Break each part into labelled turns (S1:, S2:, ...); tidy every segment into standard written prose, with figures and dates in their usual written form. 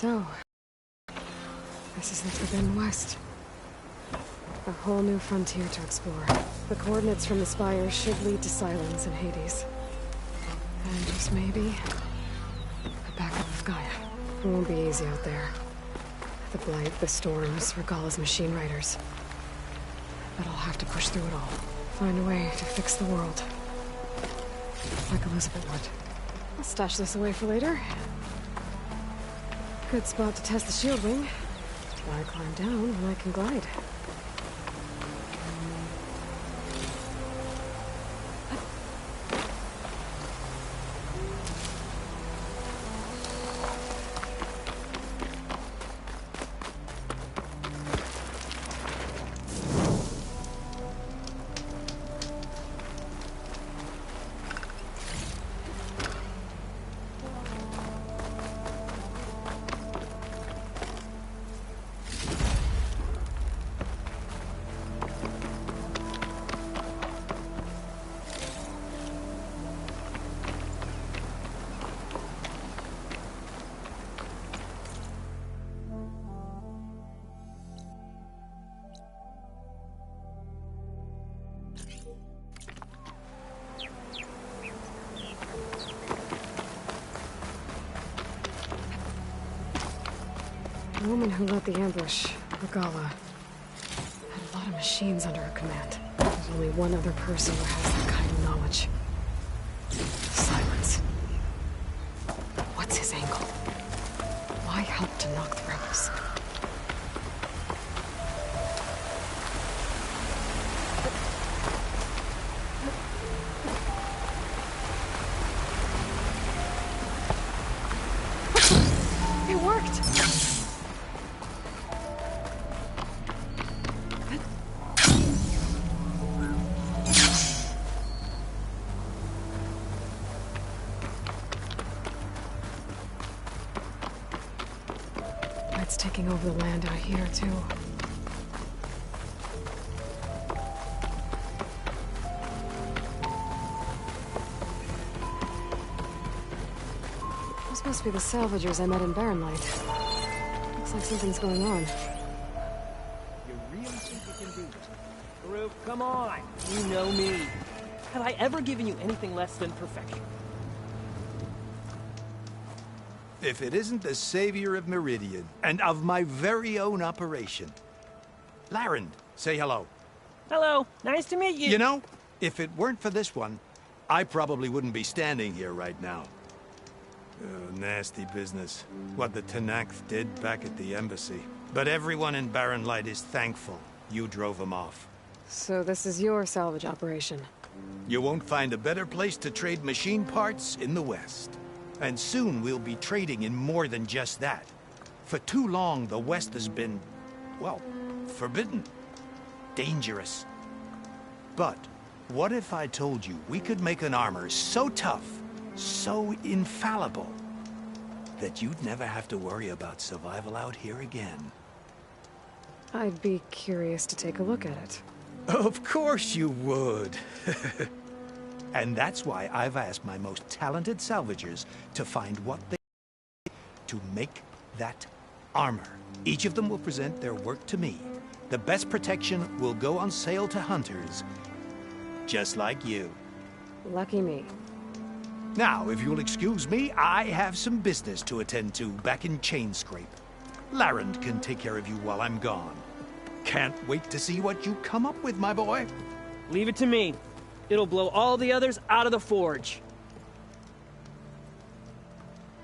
S1: So, this is the Forbidden West. A whole new frontier to explore. The coordinates from the spires should lead to Silence and Hades. And just maybe, the backup of Gaia. It won't be easy out there. The Blight, the Storms, Regalla's machine riders. But I'll have to push through it all. Find a way to fix the world. Like Elizabeth would. I'll stash this away for later. Good spot to test the shield wing. Why climb down when I can glide? The woman who led the ambush, Regalla, had a lot of machines under her command. There's only one other person who has that kind of knowledge. Silence. What's his angle? Why help to knock the rebels? It worked! It's taking over the land out here, too. Those must be the salvagers I met in Barren Light. Looks like something's going on.
S2: You really think you can do it? Farouk, come on! You know me. Have I ever given you anything less than perfection?
S3: If it isn't the savior of Meridian, and of my very own operation. Larend, say hello.
S2: Hello, nice to meet you.
S3: You know, if it weren't for this one, I probably wouldn't be standing here right now. Oh, nasty business. What the Tenakth did back at the embassy. But everyone in Barren Light is thankful you drove them off.
S1: So this is your salvage operation?
S3: You won't find a better place to trade machine parts in the West. And soon we'll be trading in more than just that. For too long, the West has been, well, forbidden. Dangerous. But what if I told you we could make an armor so tough, so infallible, that you'd never have to worry about survival out here again?
S1: I'd be curious to take a look at it.
S3: Of course you would. And that's why I've asked my most talented salvagers to find what they need to make that armor. Each of them will present their work to me. The best protection will go on sale to hunters, just like you.
S1: Lucky me.
S3: Now, if you'll excuse me, I have some business to attend to back in Chainscrape. Larend can take care of you while I'm gone. Can't wait to see what you come up with, my boy.
S2: Leave it to me. It'll blow all the others out of the forge.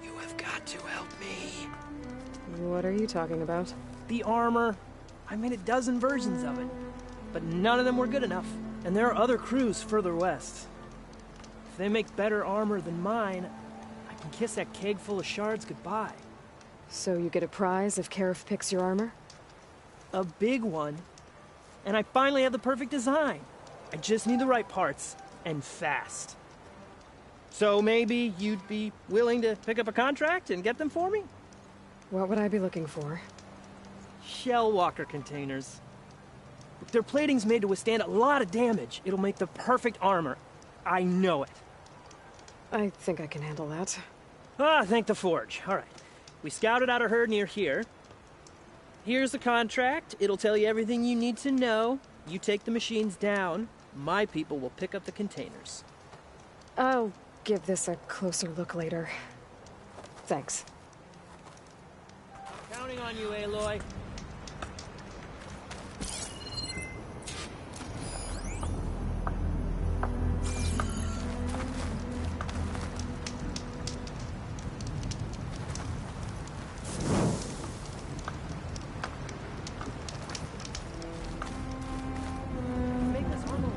S3: You have got to help me.
S1: What are you talking about?
S2: The armor. I made a dozen versions of it, but none of them were good enough. And there are other crews further west. If they make better armor than mine, I can kiss that keg full of shards goodbye.
S1: So you get a prize if Karif picks your armor?
S2: A big one. And I finally have the perfect design. I just need the right parts, and fast. So maybe you'd be willing to pick up a contract and get them for me?
S1: What would I be looking for?
S2: Shell walker containers. Their plating's made to withstand a lot of damage. It'll make the perfect armor. I know it.
S1: I think I can handle that.
S2: Ah, thank the forge. All right. We scouted out a herd near here. Here's the contract. It'll tell you everything you need to know. You take the machines down. My people will pick up the containers.
S1: I'll give this a closer look later. Thanks.
S2: Counting on you, Aloy. Make this armor work.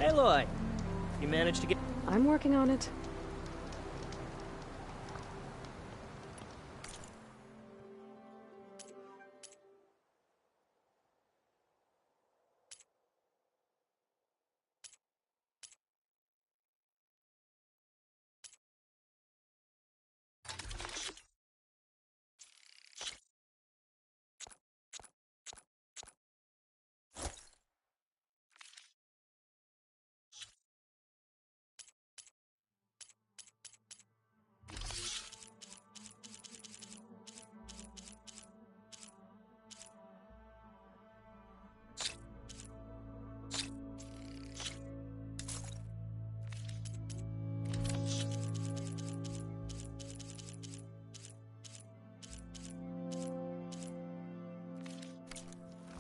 S2: Aloy, you managed to get...
S1: I'm working on it.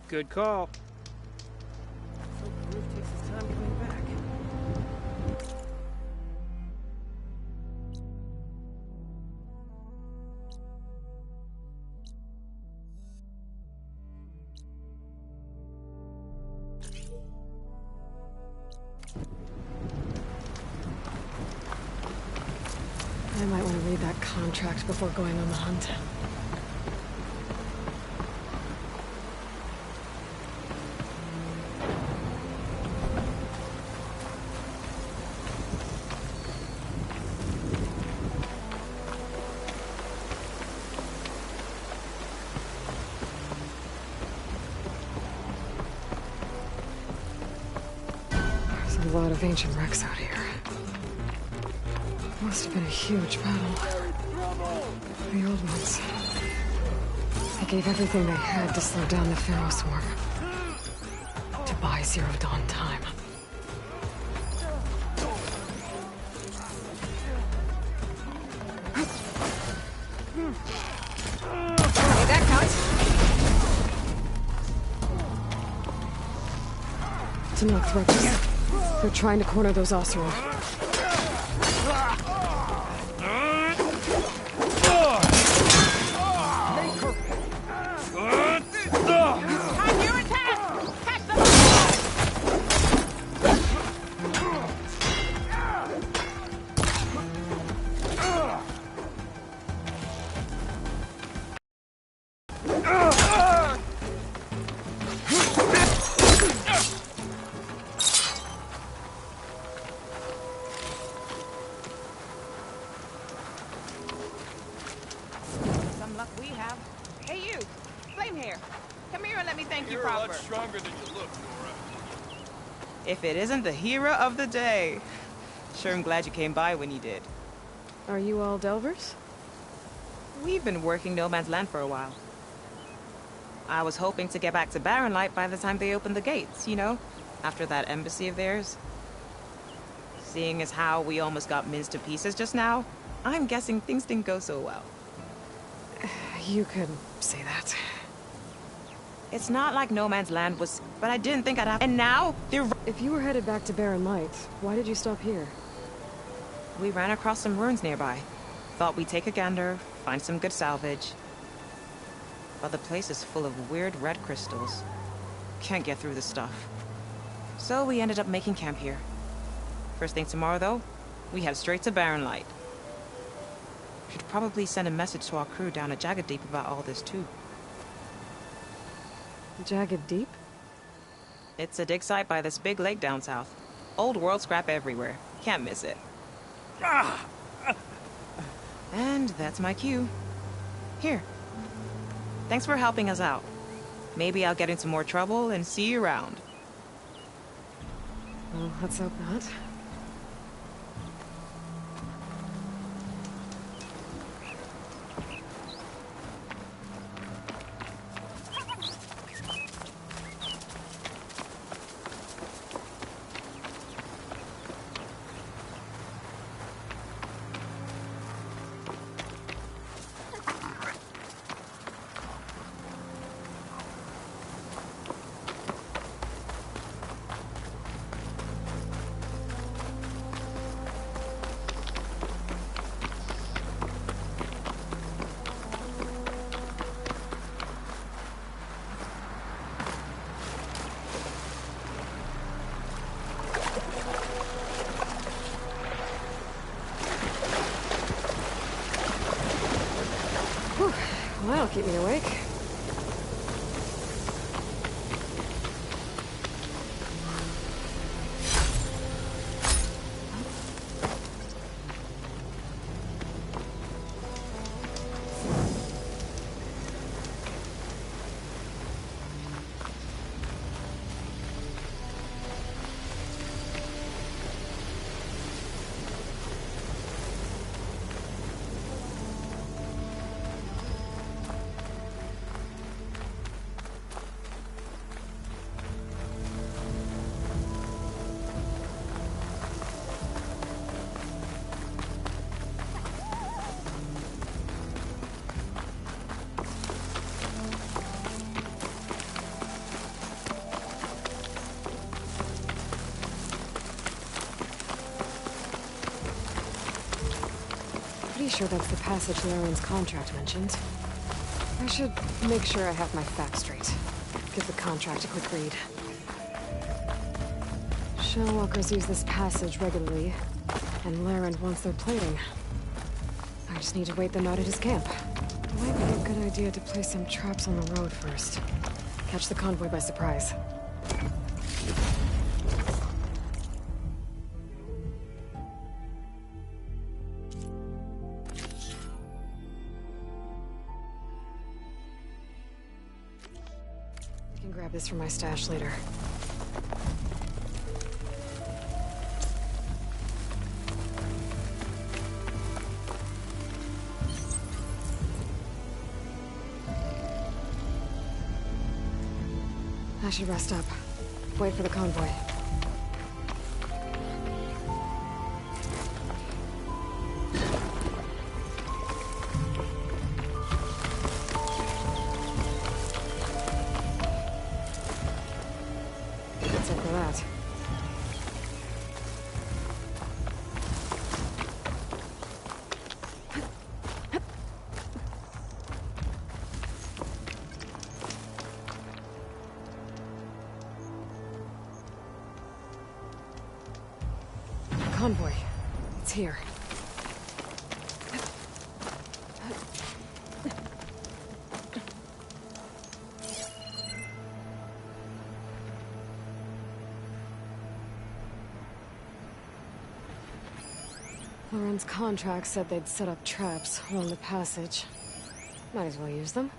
S2: Good call. Hope Groove takes his time coming back.
S1: I might want to read that contract before going on the hunt. There's a lot of ancient wrecks out here. Must have been a huge battle. The old ones. They gave everything they had to slow down the Pharaoh swarm. To buy Zero Dawn time. Hey, that counts. To knock throats. They're trying to corner those Oseram.
S4: If it isn't the hero of the day. Sure, I'm glad you came by when you did.
S1: Are you all Delvers?
S4: We've been working No Man's Land for a while. I was hoping to get back to Barren Light by the time they opened the gates, you know? After that embassy of theirs. Seeing as how we almost got minced to pieces just now, I'm guessing things didn't go so well.
S1: You could say that.
S4: It's not like No Man's Land was... But I didn't think I'd have... And now, they're...
S1: If you were headed back to Barren Light, why did you stop here?
S4: We ran across some ruins nearby. Thought we'd take a gander, find some good salvage. But the place is full of weird red crystals. Can't get through the stuff. So we ended up making camp here. First thing tomorrow, though, we head straight to Barren Light. Should probably send a message to our crew down at Jagged Deep about all this too.
S1: Jagged Deep?
S4: It's a dig site by this big lake down south. Old world scrap everywhere. Can't miss it. And that's my cue. Here. Thanks for helping us out. Maybe I'll get into more trouble and see you around.
S1: Well, let's hope not. Whew. Well, that'll keep me awake. Pretty sure that's the passage Laren's contract mentioned. I should make sure I have my facts straight. Give the contract a quick read. Shellwalkers use this passage regularly, and Laren wants their plating. I just need to wait them out at his camp. Might be a good idea to place some traps on the road first. Catch the convoy by surprise. I can grab this from my stash later. I should rest up. Wait for the convoy. That's it for that. Convoy. It's here. Laren's contract said they'd set up traps along the passage. Might as well use them.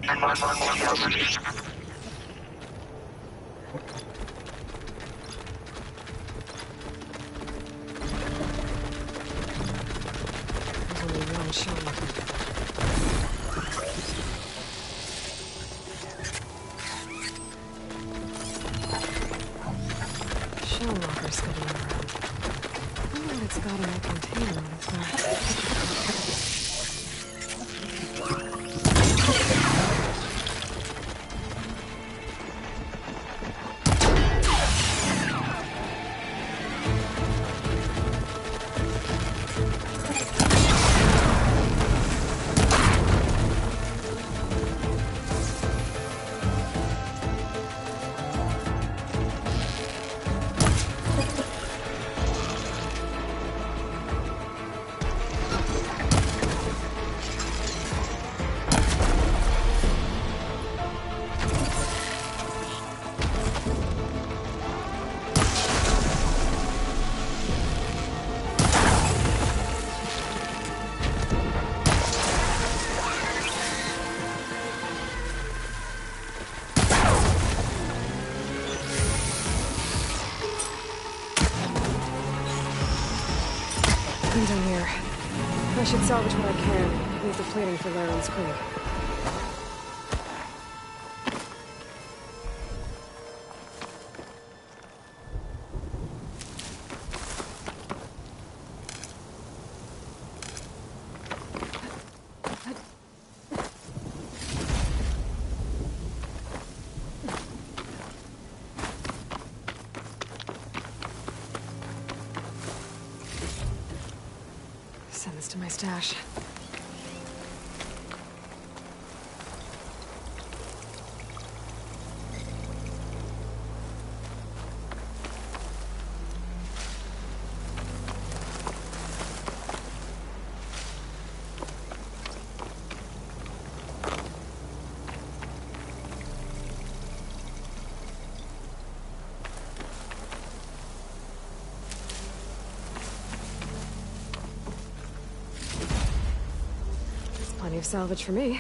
S1: There's only one shell left. Shell locker scuttling around. I wonder what it's got in that container on its back. I'm done here. I should salvage what I can. Leave the plating for Laren's crew. Send this to my stash. Plenty of salvage for me.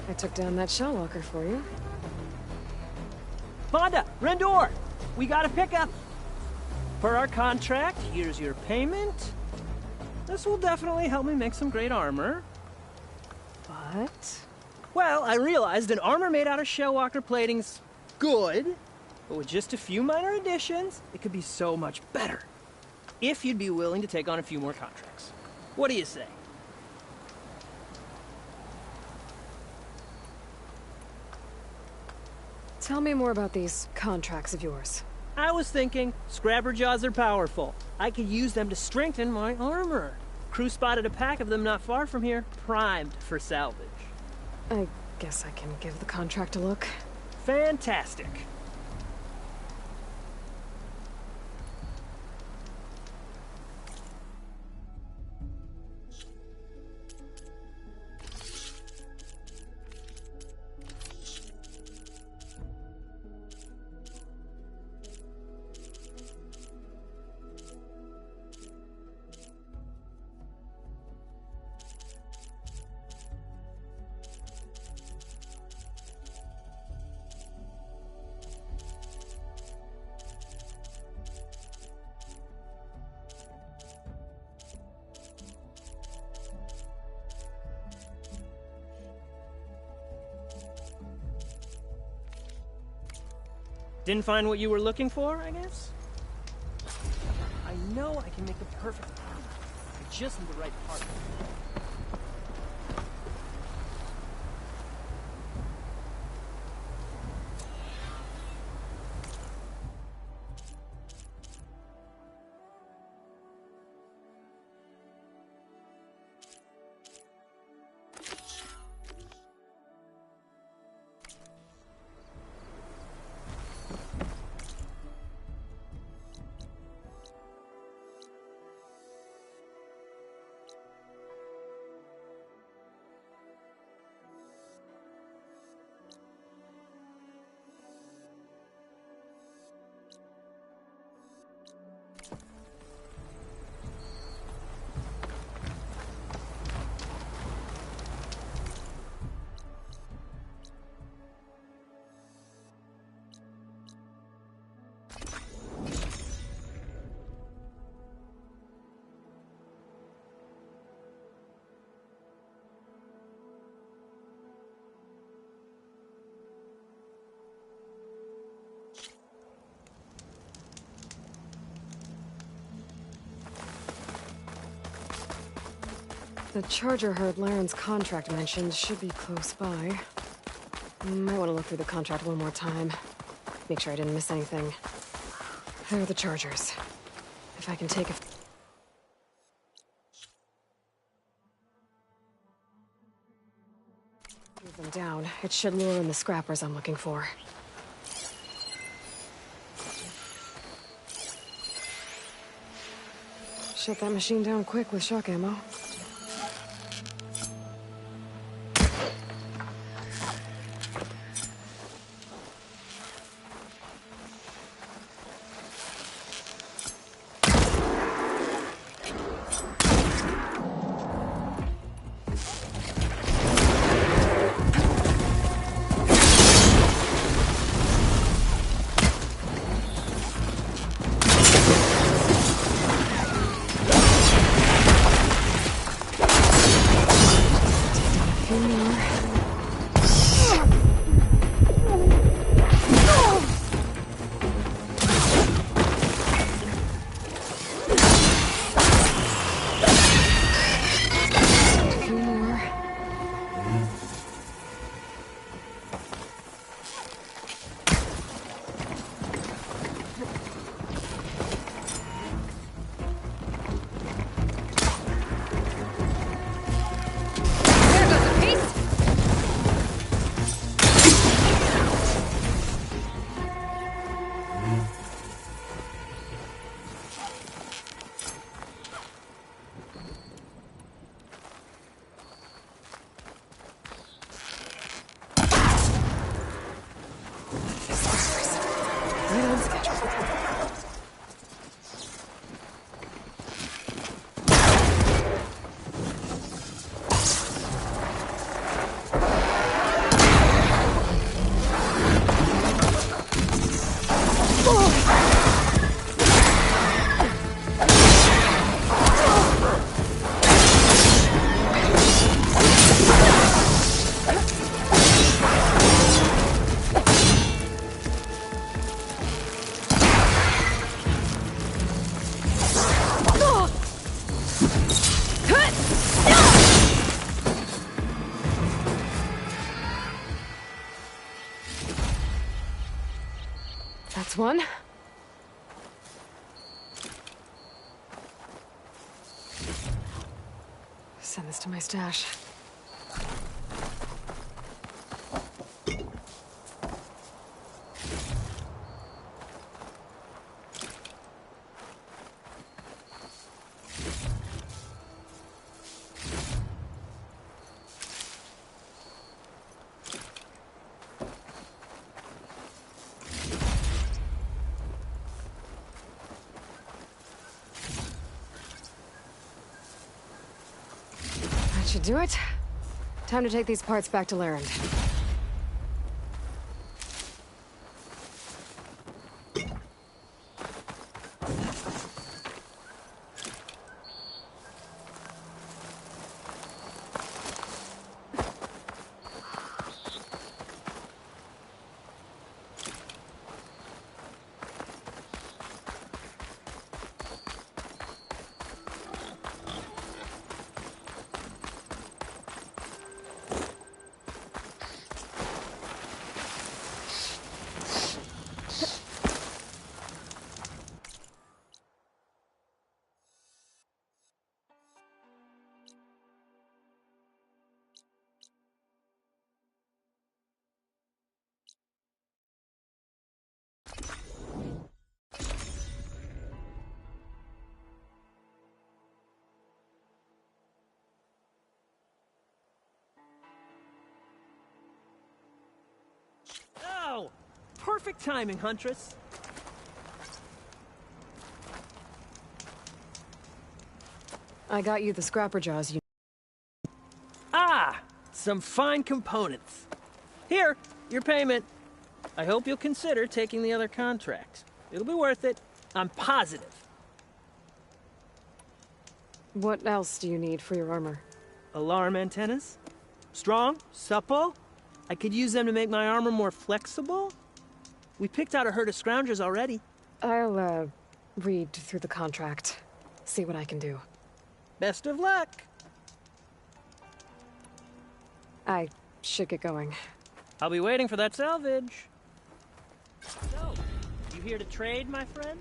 S1: I took down that shell locker for you.
S2: Vonda! Rendor! We got a pickup! For our contract, here's your payment. This will definitely help me make some great armor.
S1: But...
S2: Well, I realized an armor made out of shell walker plating's good, but with just a few minor additions, it could be so much better. If you'd be willing to take on a few more contracts. What do you say?
S1: Tell me more about these contracts of yours.
S2: I was thinking, Scrabber Jaws are powerful. I could use them to strengthen my armor. Crew spotted a pack of them not far from here, primed for salvage.
S1: I guess I can give the contract a look.
S2: Fantastic. Didn't find what you were looking for, I guess? I know I can make the perfect armor. I just need the right part.
S1: The charger herd Laren's contract mentioned should be close by. Might want to look through the contract one more time. Make sure I didn't miss anything. There are the chargers. If I can take a... Move them down. It should lure in the scrappers I'm looking for. Shut that machine down quick with shock ammo. That's one. Send this to my stash. should do it. Time to take these parts back to Larend.
S2: Oh! Perfect timing, Huntress.
S1: I got you the scrapper jaws you...
S2: Ah! Some fine components. Here, your payment. I hope you'll consider taking the other contract. It'll be worth it. I'm positive.
S1: What else do you need for your armor?
S2: Alarm antennas? Strong? Supple? I could use them to make my armor more flexible? We picked out a herd of scroungers already.
S1: I'll, read through the contract. See what I can do.
S2: Best of luck.
S1: I should get going.
S2: I'll be waiting for that salvage. So, you here to trade, my friend?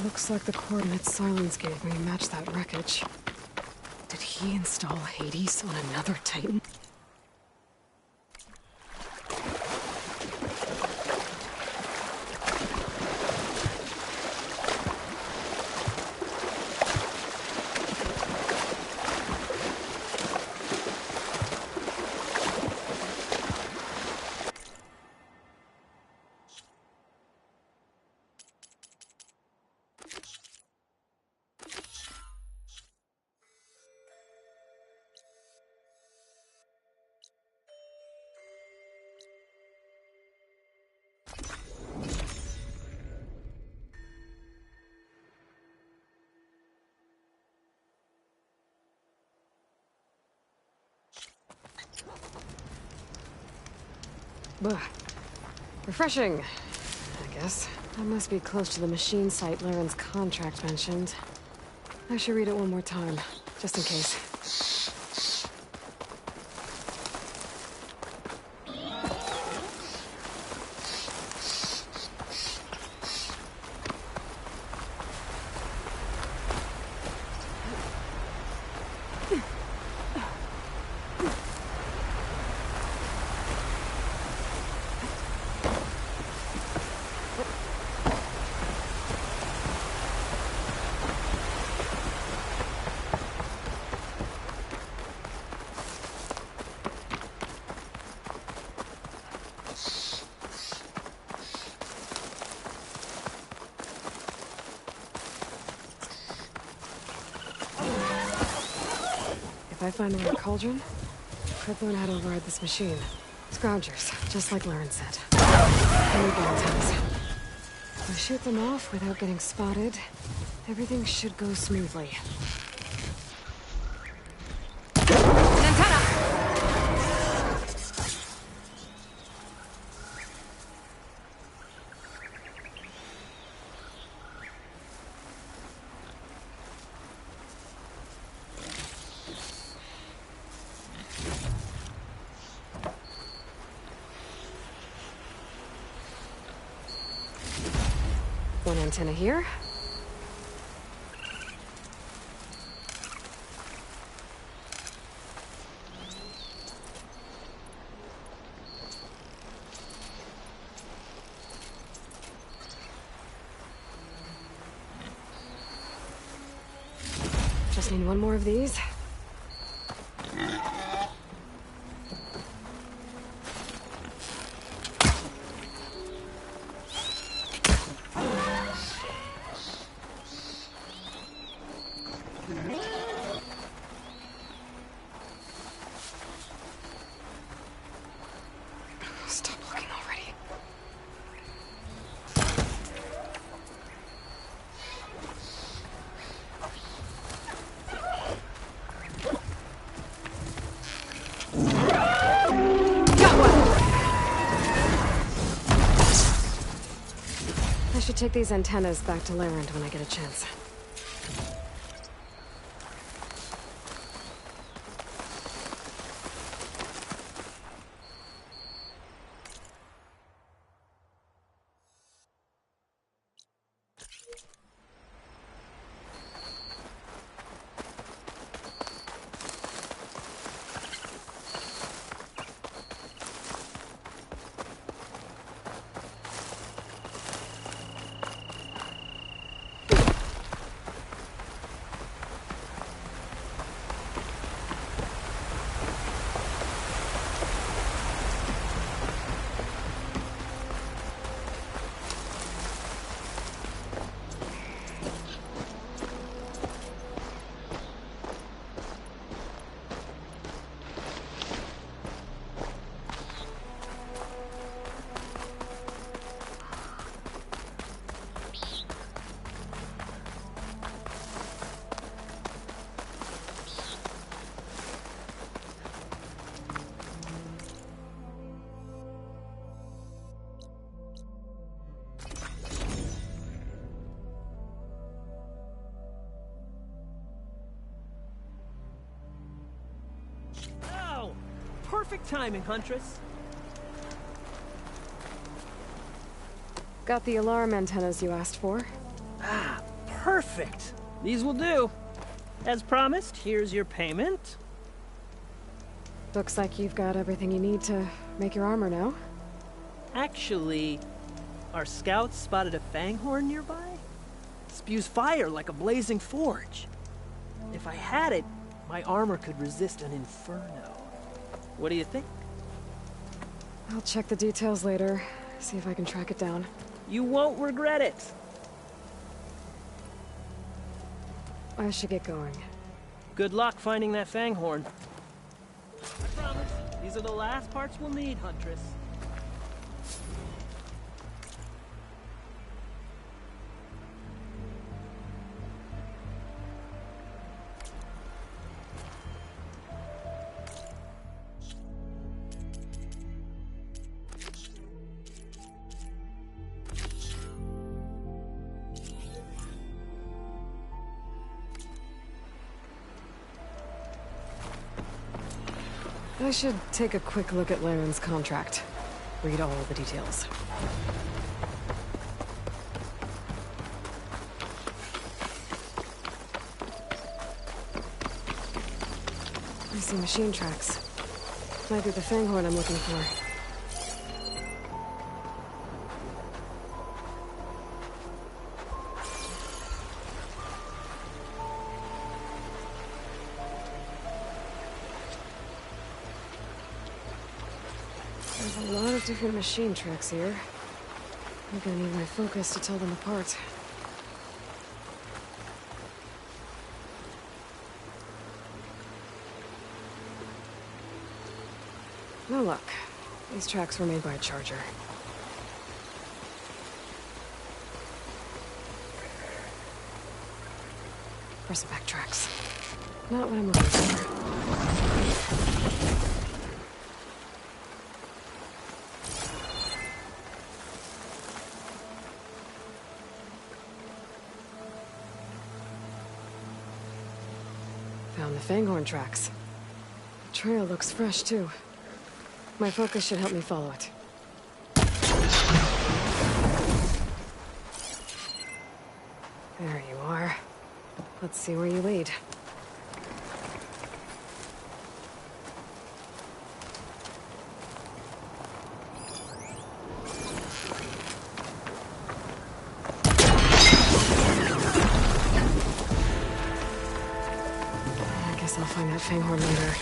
S1: Looks like the coordinates Silence gave me match that wreckage. Did he install Hades on another Titan? Ugh. Refreshing, I guess. That must be close to the machine site Laren's contract mentioned. I should read it one more time, just in case. I find the right cauldron, could learn how to override this machine. Scroungers, just like Lauren said. Only ball tails. If I shoot them off without getting spotted, everything should go smoothly. One antenna here. Just need one more of these. Stop looking already. Got one! I should take these antennas back to Larend when I get a chance.
S2: Perfect timing, Huntress.
S1: Got the alarm antennas you asked for.
S2: Ah, perfect. These will do. As promised, here's your payment.
S1: Looks like you've got everything you need to make your armor now.
S2: Actually, our scouts spotted a fanghorn nearby. Spews fire like a blazing forge. If I had it, my armor could resist an inferno. What do you think?
S1: I'll check the details later, see if I can track it down.
S2: You won't regret it.
S1: I should get going.
S2: Good luck finding that fanghorn. I promise, these are the last parts we'll need, Huntress.
S1: I should take a quick look at Larend's contract. Read all the details. I see machine tracks. Might be the fanghorn I'm looking for. There's a lot of different machine tracks here. I'm gonna need my focus to tell them apart. Now look, these tracks were made by a charger. Bristleback tracks. Not what I'm looking for. Found the Fanghorn tracks. The trail looks fresh, too. My focus should help me follow it. There you are. Let's see where you lead. I guess I'll find that Fanghorn later.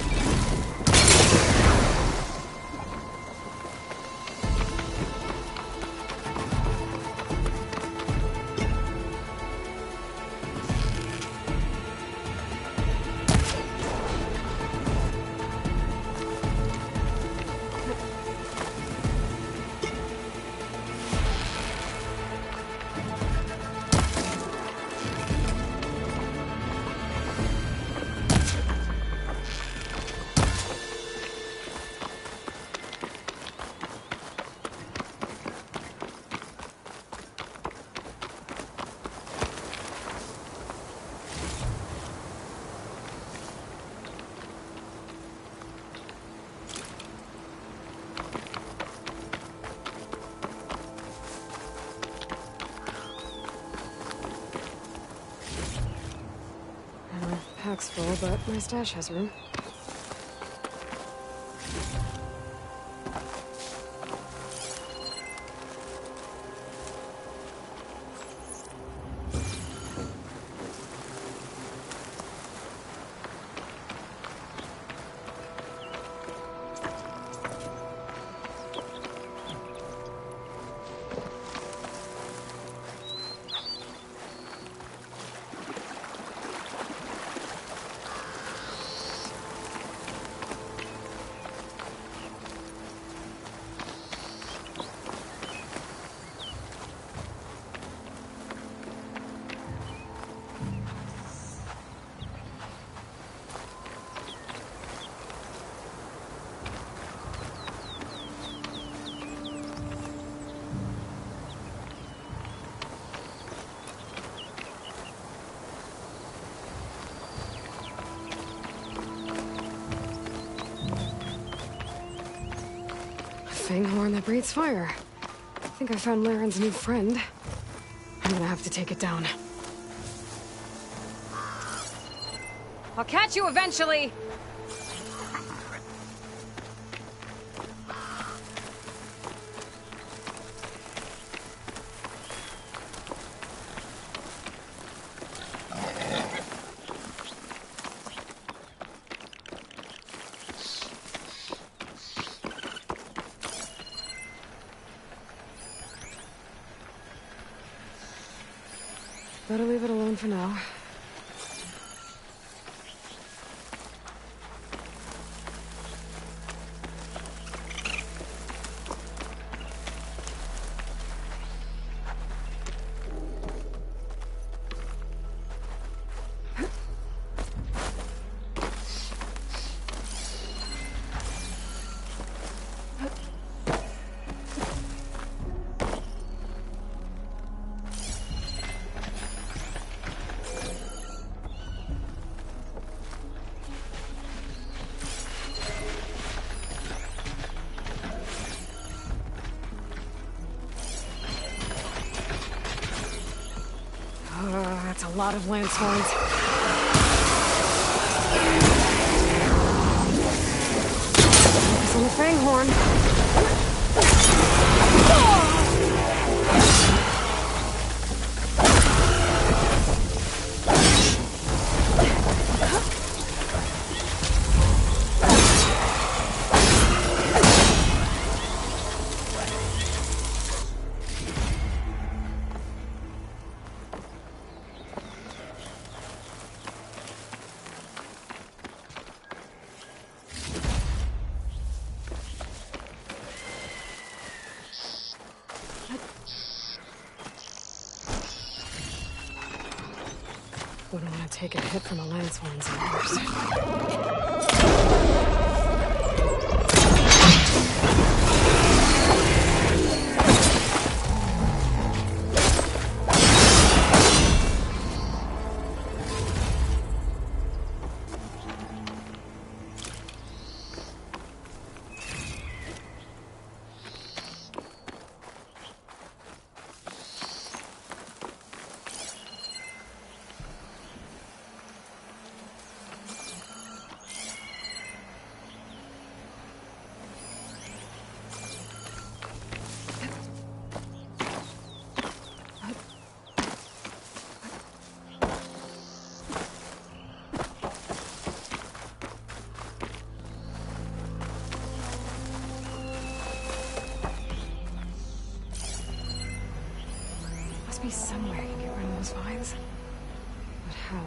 S1: Pack's full, but my stash has room. Fanghorn that breathes fire. I think I found Laren's new friend. I'm gonna have to take it down. I'll catch you eventually! Better leave it alone for now. That's a lot of lance horns. Focus on the Fanghorn. want to take a hit from the lance horns first. Must be some way I can get rid of those vines. But how?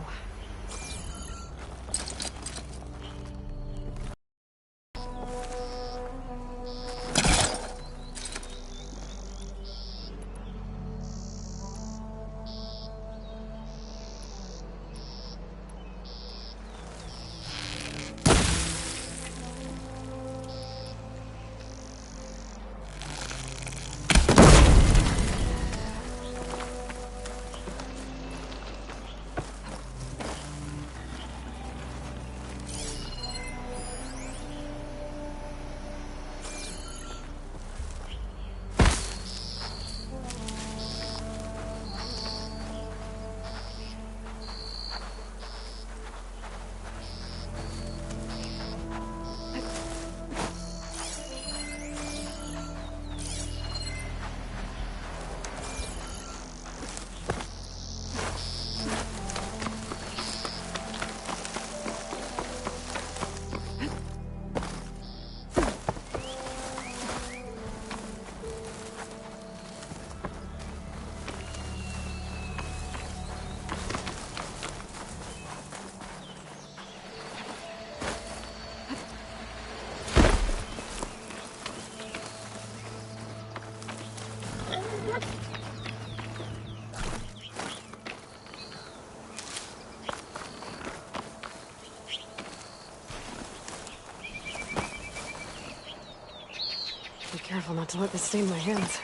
S1: Be careful not to let this stain my hands.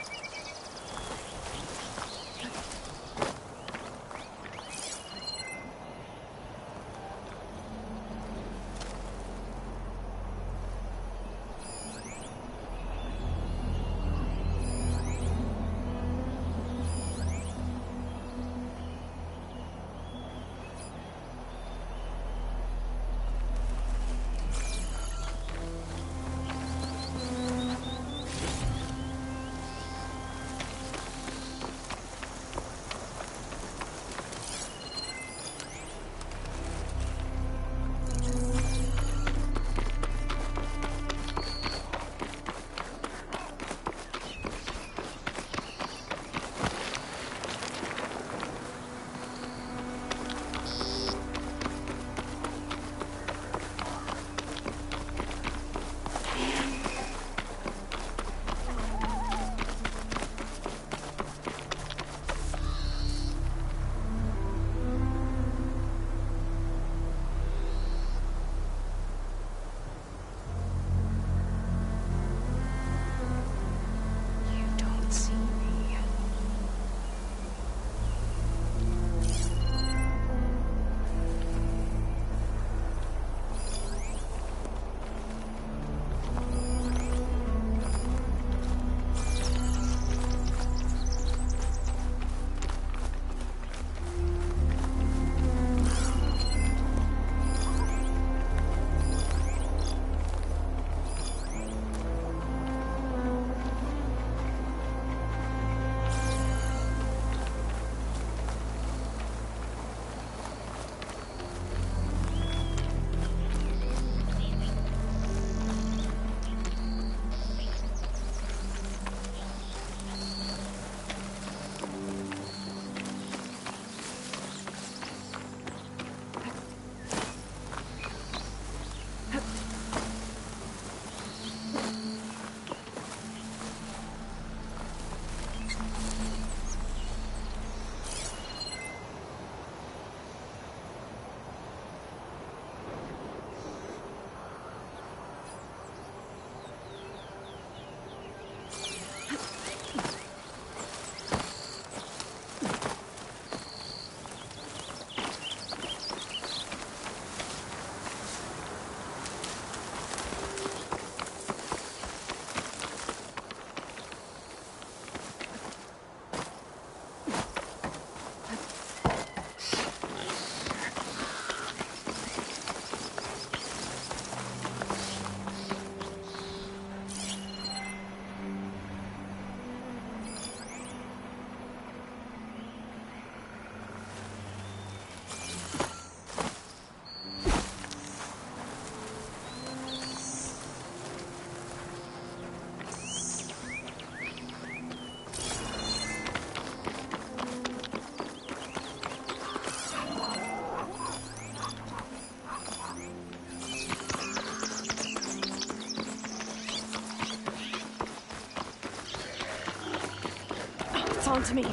S1: onto me.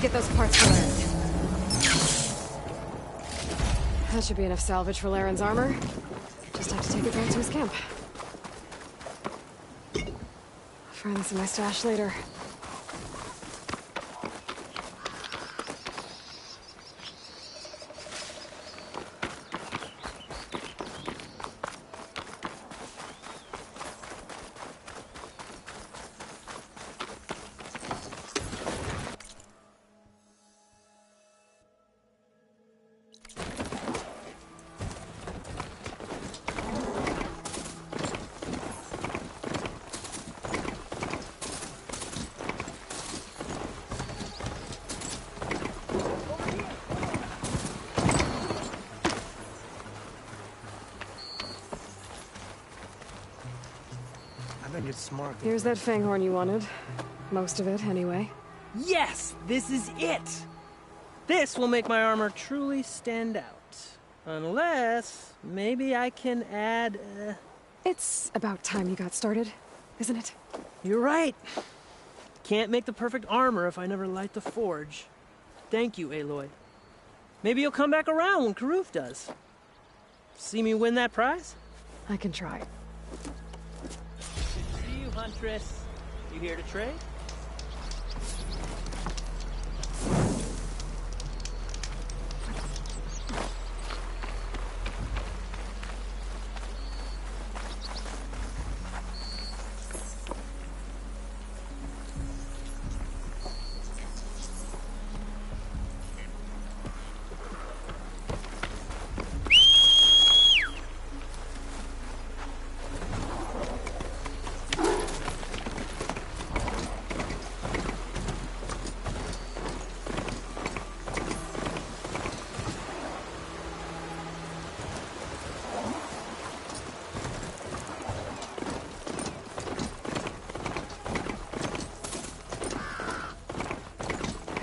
S1: Get those parts for Laren. That should be enough salvage for Laren's armor. Just have to take it back to his camp. I'll find this in my stash later.
S2: Smart.
S1: Here's that fanghorn you wanted. Most of it, anyway.
S2: Yes! This is it! This will make my armor truly stand out. Unless, maybe I can add,
S1: It's about time you got started, isn't it?
S2: You're right. Can't make the perfect armor if I never light the forge. Thank you, Aloy. Maybe you'll come back around when Karuf does. See me win that prize?
S1: I can try.
S2: Huntress, you here to trade?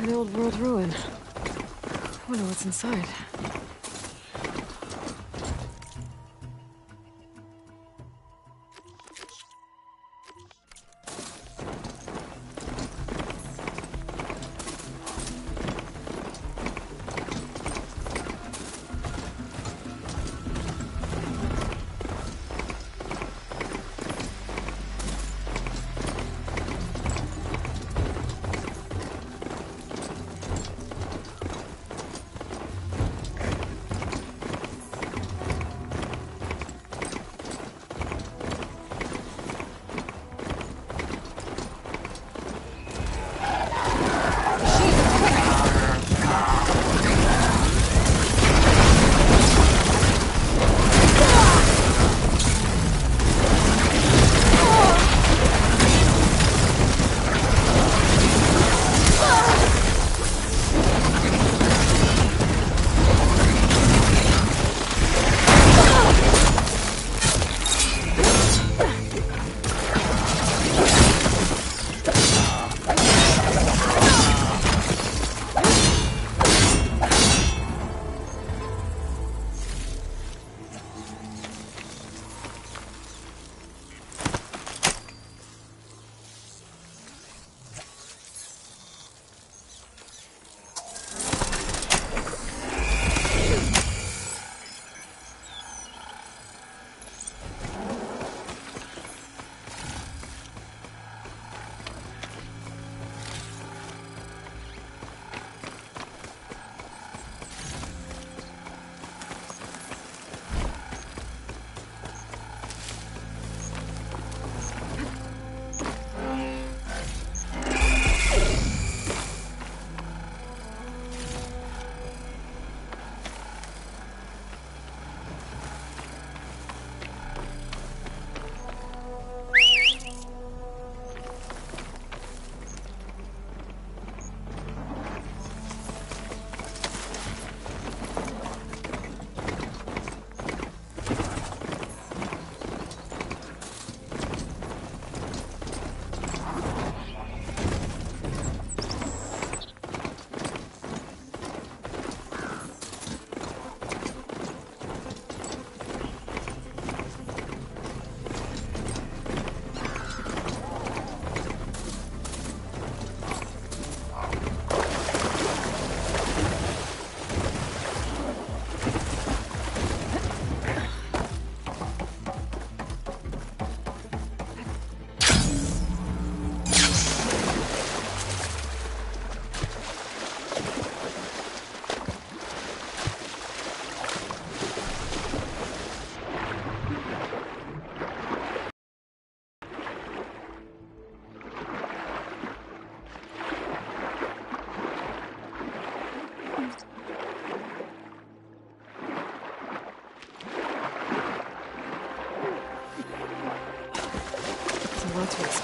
S1: An old world ruin. Wonder what's inside.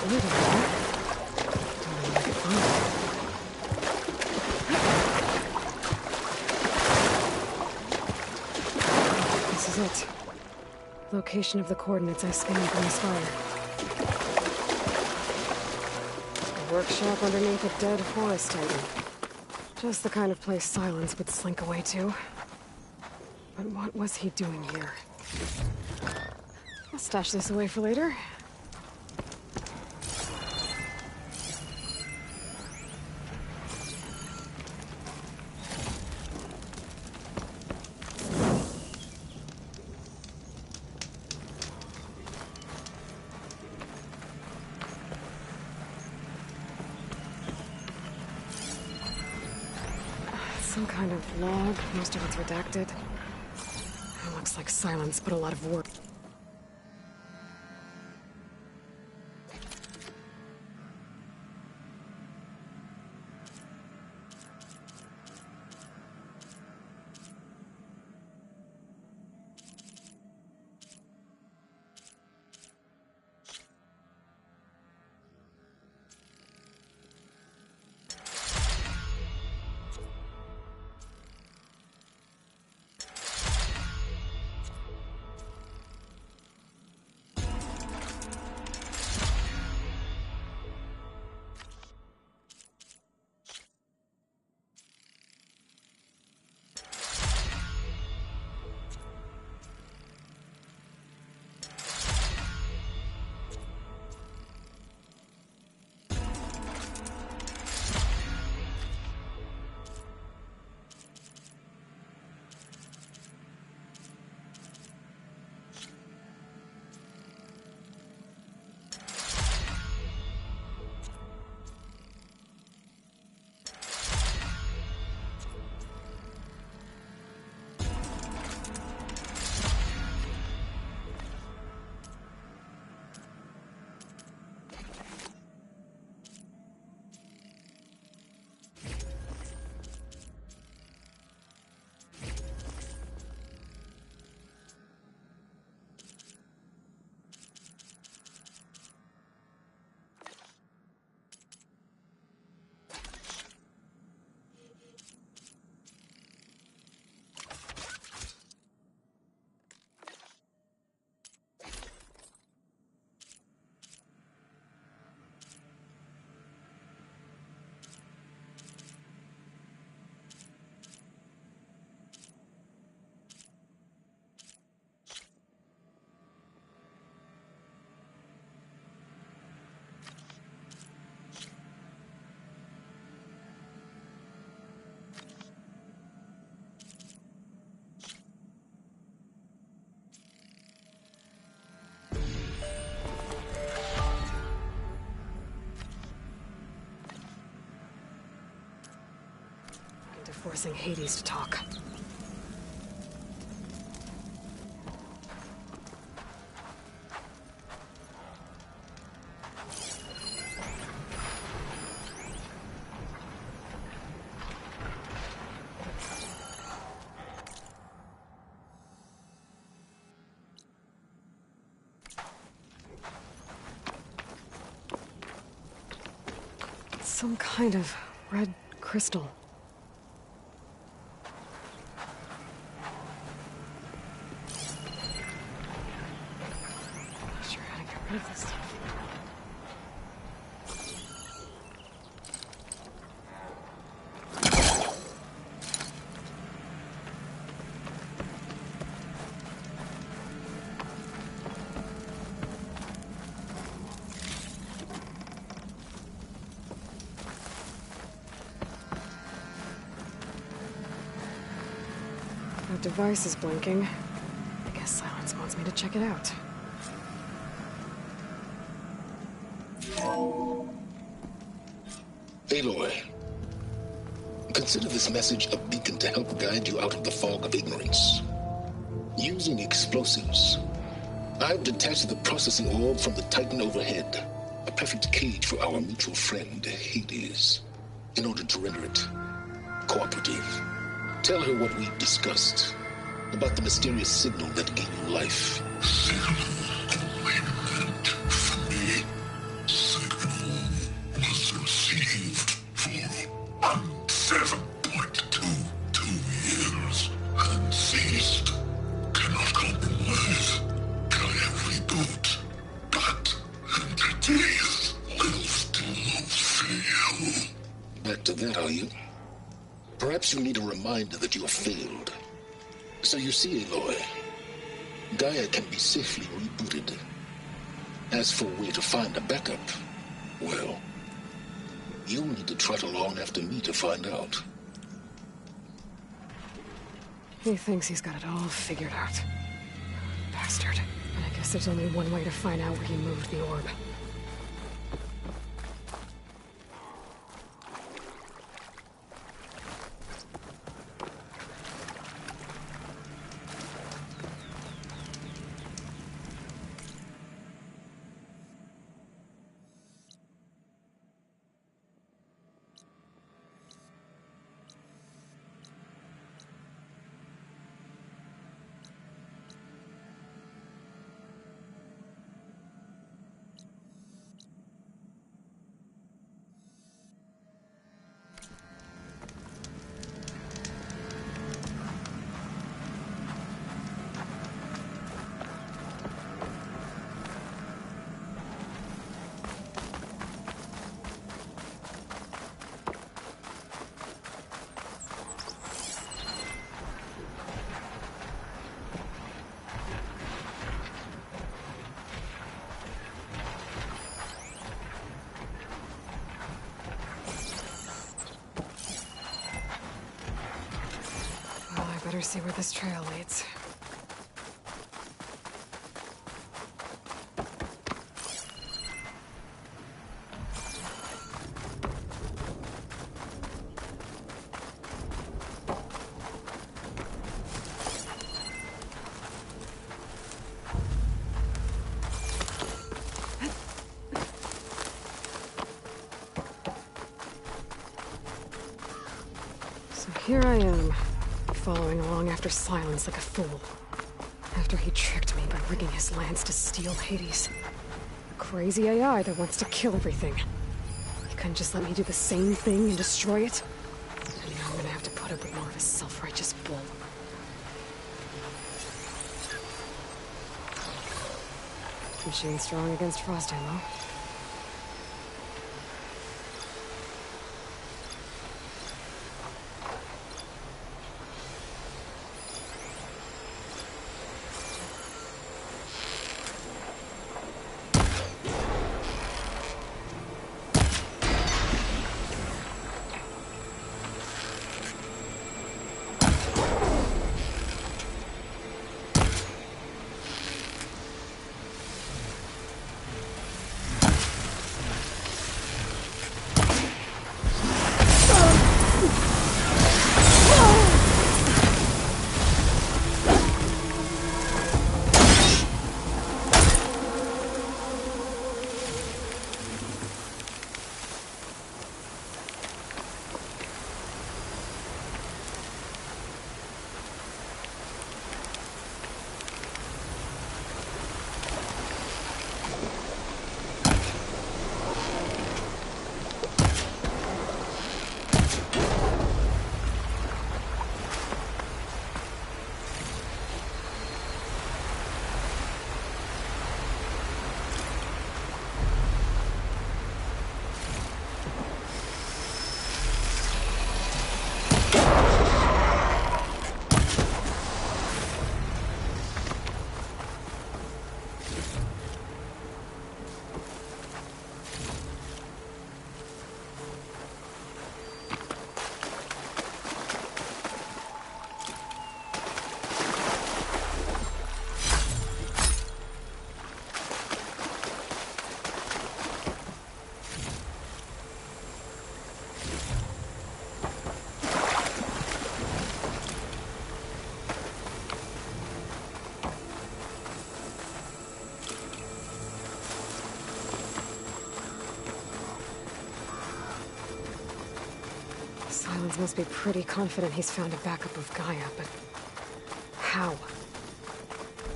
S1: fluid in there. Don't know where I could find it. This is it. Location of the coordinates I scanned from the spire. A workshop underneath a dead forest titan. Just the kind of place Silence would slink away to. But what was he doing here? I'll stash this away for later. Some kind of log, most of it's redacted. It looks like Silence, but a lot of work. Forcing Hades to talk. Some kind of red crystal. That device is blinking. I guess Silence wants me to check it out.
S5: Aloy, consider this message a beacon to help guide you out of the fog of ignorance. Using explosives, I've detached the processing orb from the Titan overhead, a perfect cage for our mutual friend, Hades, in order to render it cooperative. Tell her what we discussed about the mysterious signal that gave you life.
S6: Signal awaited for me, sir.
S5: 7.22 years unceased. Cannot compromise. Gaia reboot. But entities will still fail. Back to that, are you? Perhaps you need a reminder that you have failed. So you see, Aloy, Gaia can be safely rebooted. As for where to find a backup, well, you'll need to trot along after me to find out.
S1: He thinks he's got it all figured out. Bastard. And I guess there's only one way to find out where he moved the orb. Better see where this trail leads. So here I am. Following along after Silence like a fool. After he tricked me by rigging his lance to steal Hades. A crazy AI that wants to kill everything. He couldn't just let me do the same thing and destroy it? And now I'm gonna have to put up with more of his self-righteous bull. Machine strong against frost ammo. Silence must be pretty confident he's found a backup of Gaia, but how?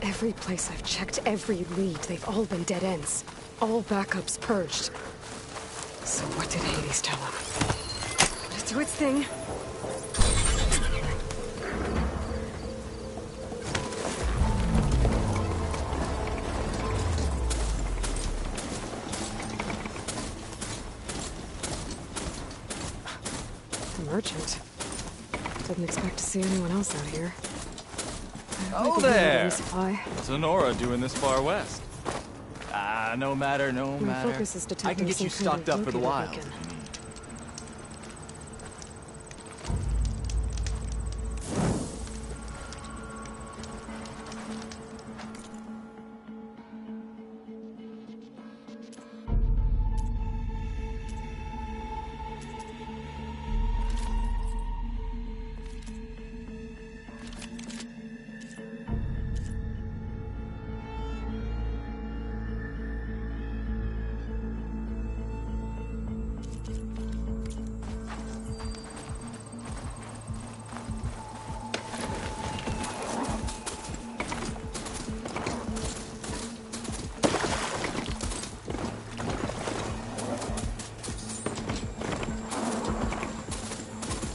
S1: Every place I've checked, every lead, they've all been dead ends. All backups purged. So what did Hades tell him? But do its thing. A merchant. Didn't expect to see anyone else out here.
S6: Oh there!
S1: Resupply.
S6: Sonora doing this far west. No matter.
S1: My focus is
S6: I
S1: detecting
S6: can get
S1: some
S6: you
S1: kind
S6: stocked
S1: of
S6: up for the
S1: locator
S6: wild.
S1: beacon.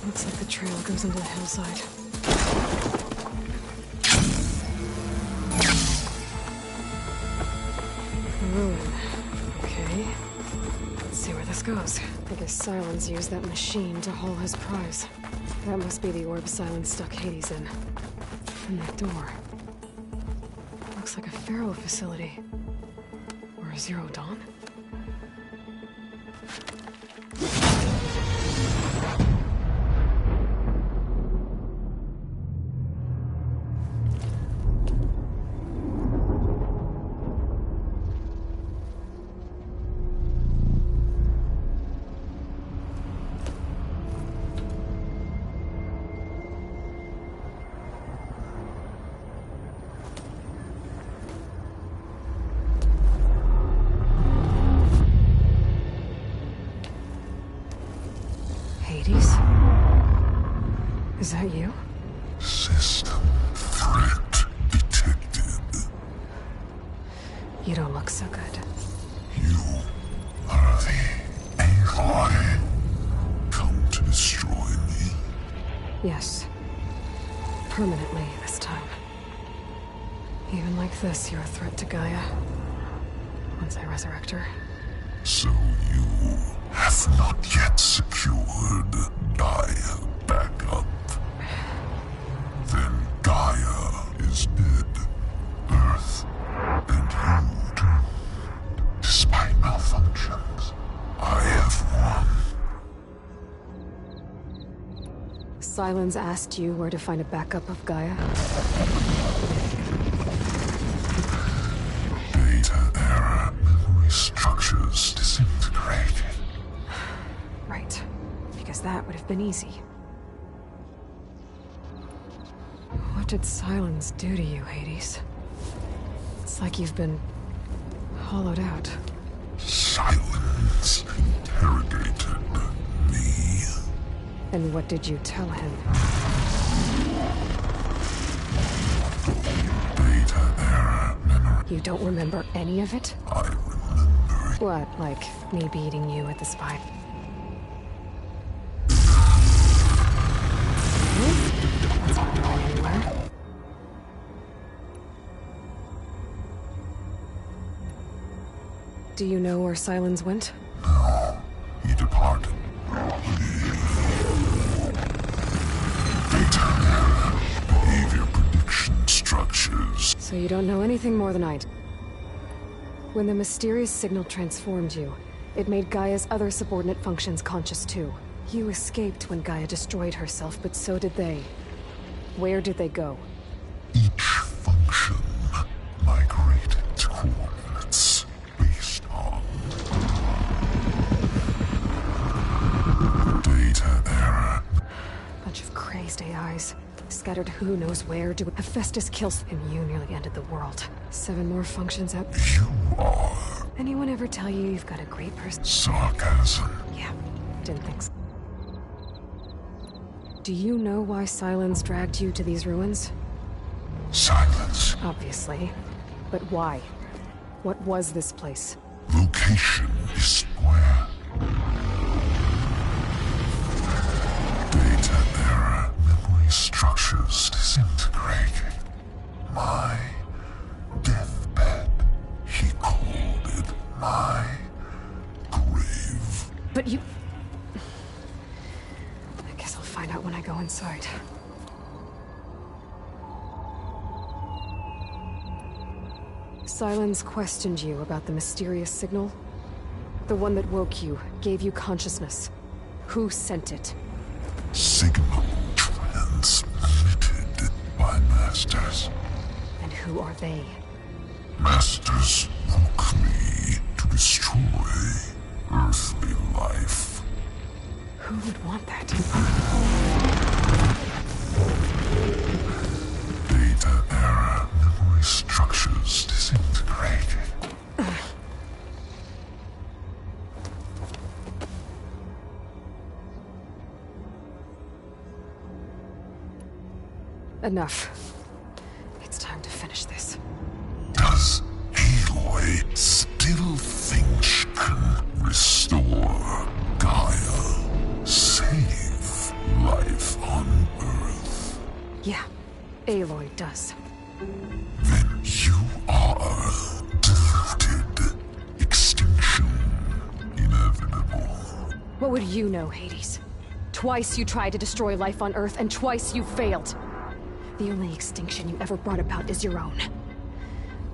S1: Looks like the trail goes into the hillside. A ruin. Okay. Let's see where this goes. I guess Silence used that machine to haul his prize. That must be the orb Silence stuck Hades in. And that door. Looks like a Pharaoh facility. Or a Zero Dawn? Hades? Is that you?
S5: System threat detected.
S1: You don't look so good.
S5: You are the Aloy. Come to destroy me.
S1: Yes. Permanently this time. Even like this, you're a threat to Gaia. Once I resurrect her.
S5: So you have not yet secured Gaia back up. Then Gaia is dead. Earth and you too. Despite malfunctions, I have won.
S1: Silence asked you where to find a backup of Gaia?
S5: Data era memory structures disintegrated.
S1: Right. Because that would have been easy. What did Silence do to you, Hades? It's like you've been hollowed out.
S5: Silence interrogated me.
S1: And what did you tell him?
S5: Data era memory.
S1: You don't remember any of it?
S5: I remember.
S1: What, like me beating you at the spy? That's not going anywhere. Do you know where Silence went?
S5: No, he departed. Data era behavior prediction structures.
S1: So you don't know anything more than I do. When the mysterious signal transformed you, it made Gaia's other subordinate functions conscious too. You escaped when Gaia destroyed herself, but so did they. Where did they go?
S5: Each function migrated to coordinates based on data era.
S1: Bunch of crazed AIs. Scattered who knows where to Hephaestus kills and you nearly ended the world. 7 more functions up.
S5: You are
S1: Anyone ever tell you you've got a great person?
S5: sarcasm.
S1: Yeah, didn't think so. Do you know why Silence dragged you to these ruins?
S5: Silence.
S1: Obviously. But why? What was this place?
S5: Location is where
S1: find out when I go inside. Sylens questioned you about the mysterious signal? The one that woke you, gave you consciousness. Who sent it?
S7: Signal transmitted by Masters.
S1: And who are they?
S7: Masters woke me to destroy earthly life.
S1: Who would want that?
S7: Data error. Memory structures disintegrated.
S1: Enough. It's time to finish this.
S7: Does Aloy still think she can restore Gaia? Save life on Earth?
S1: Yeah, Aloy does.
S7: Then you are deluded. Extinction inevitable.
S1: What would you know, Hades? Twice you tried to destroy life on Earth, and twice you failed. The only extinction you ever brought about is your own.